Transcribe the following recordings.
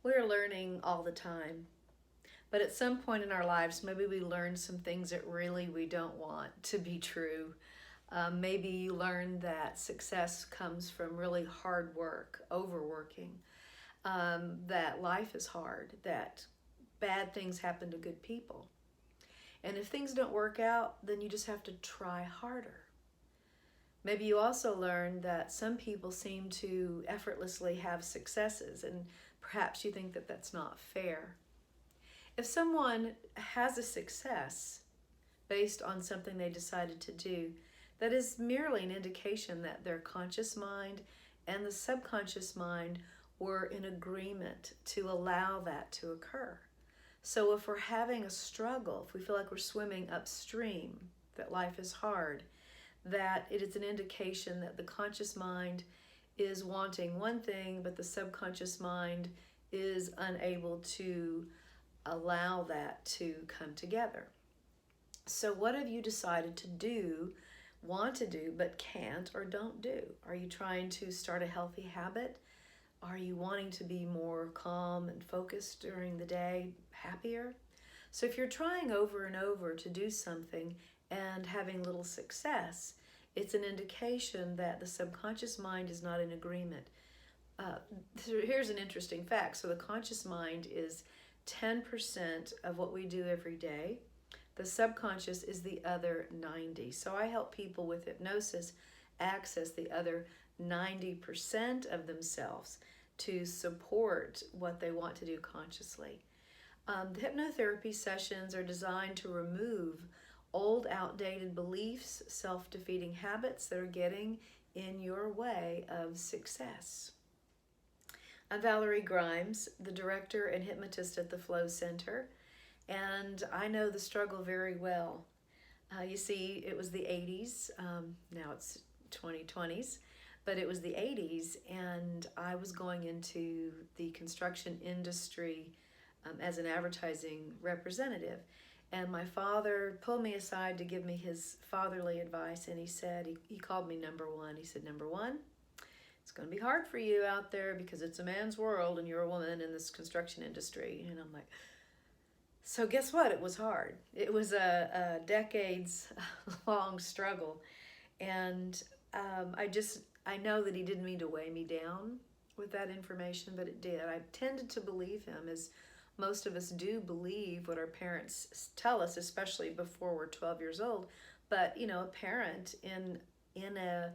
We're learning all the time. But at some point in our lives, maybe we learn some things that really we don't want to be true. Maybe you learn that success comes from really hard work, overworking, that life is hard, that bad things happen to good people. And if things don't work out, then you just have to try harder. Maybe you also learn that some people seem to effortlessly have successes, and perhaps you think that that's not fair. If someone has a success based on something they decided to do, that is merely an indication that their conscious mind and the subconscious mind were in agreement to allow that to occur. So if we're having a struggle, if we feel like we're swimming upstream, that life is hard, that it is an indication that the conscious mind is wanting one thing, but the subconscious mind is unable to allow that to come together. So what have you decided to do, want to do, but can't or don't do? Are you trying to start a healthy habit? Are you wanting to be more calm and focused during the day, happier? So if you're trying over and over to do something and having little success, it's an indication that the subconscious mind is not in agreement. Here's an interesting fact. So the conscious mind is 10% of what we do every day. The subconscious is the other 90. So I help people with hypnosis access the other 90% of themselves to support what they want to do consciously. The hypnotherapy sessions are designed to remove old, outdated beliefs, self-defeating habits that are getting in your way of success. I'm Valerie Grimes, the director and hypnotist at the Flow Center, and I know the struggle very well. You see, it was the 80s, now it's 2020s, but it was the 80s, and I was going into the construction industry as an advertising representative. And my father pulled me aside to give me his fatherly advice, and he said, he called me number one. He said, number one, it's going to be hard for you out there because it's a man's world and you're a woman in this construction industry. And I'm like, so guess what? It was hard. It was a decades-long struggle. And I know that he didn't mean to weigh me down with that information, but it did. I tended to believe him, as most of us do believe what our parents tell us, especially before we're 12 years old. But, you know, a parent in a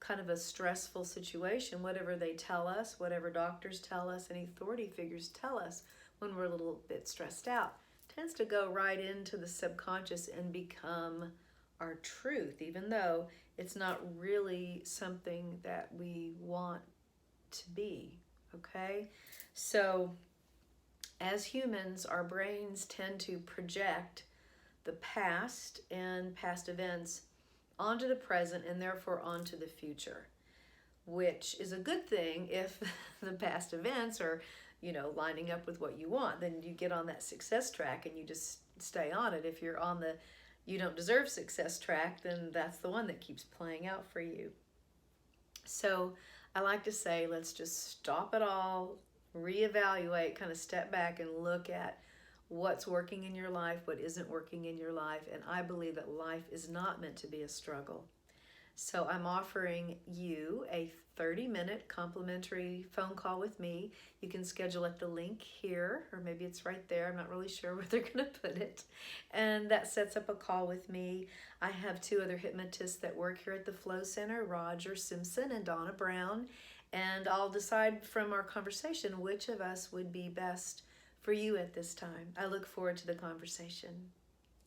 kind of a stressful situation, whatever they tell us, whatever doctors tell us, any authority figures tell us when we're a little bit stressed out, tends to go right into the subconscious and become our truth, even though it's not really something that we want to be, okay? So as humans, our brains tend to project the past and past events onto the present and therefore onto the future, which is a good thing if the past events are, you know, lining up with what you want. Then you get on that success track and you just stay on it. If you're on the you don't deserve success track, then that's the one that keeps playing out for you. So I like to say, let's just stop it all, reevaluate, kind of step back and look at what's working in your life, what isn't working in your life. And I believe that life is not meant to be a struggle. So I'm offering you a 30-minute complimentary phone call with me. You can schedule at the link here, or maybe it's right there. I'm not really sure where they're going to put it. And that sets up a call with me. I have two other hypnotists that work here at the Flow Center, Roger Simpson and Donna Brown. And I'll decide from our conversation which of us would be best for you at this time. I look forward to the conversation.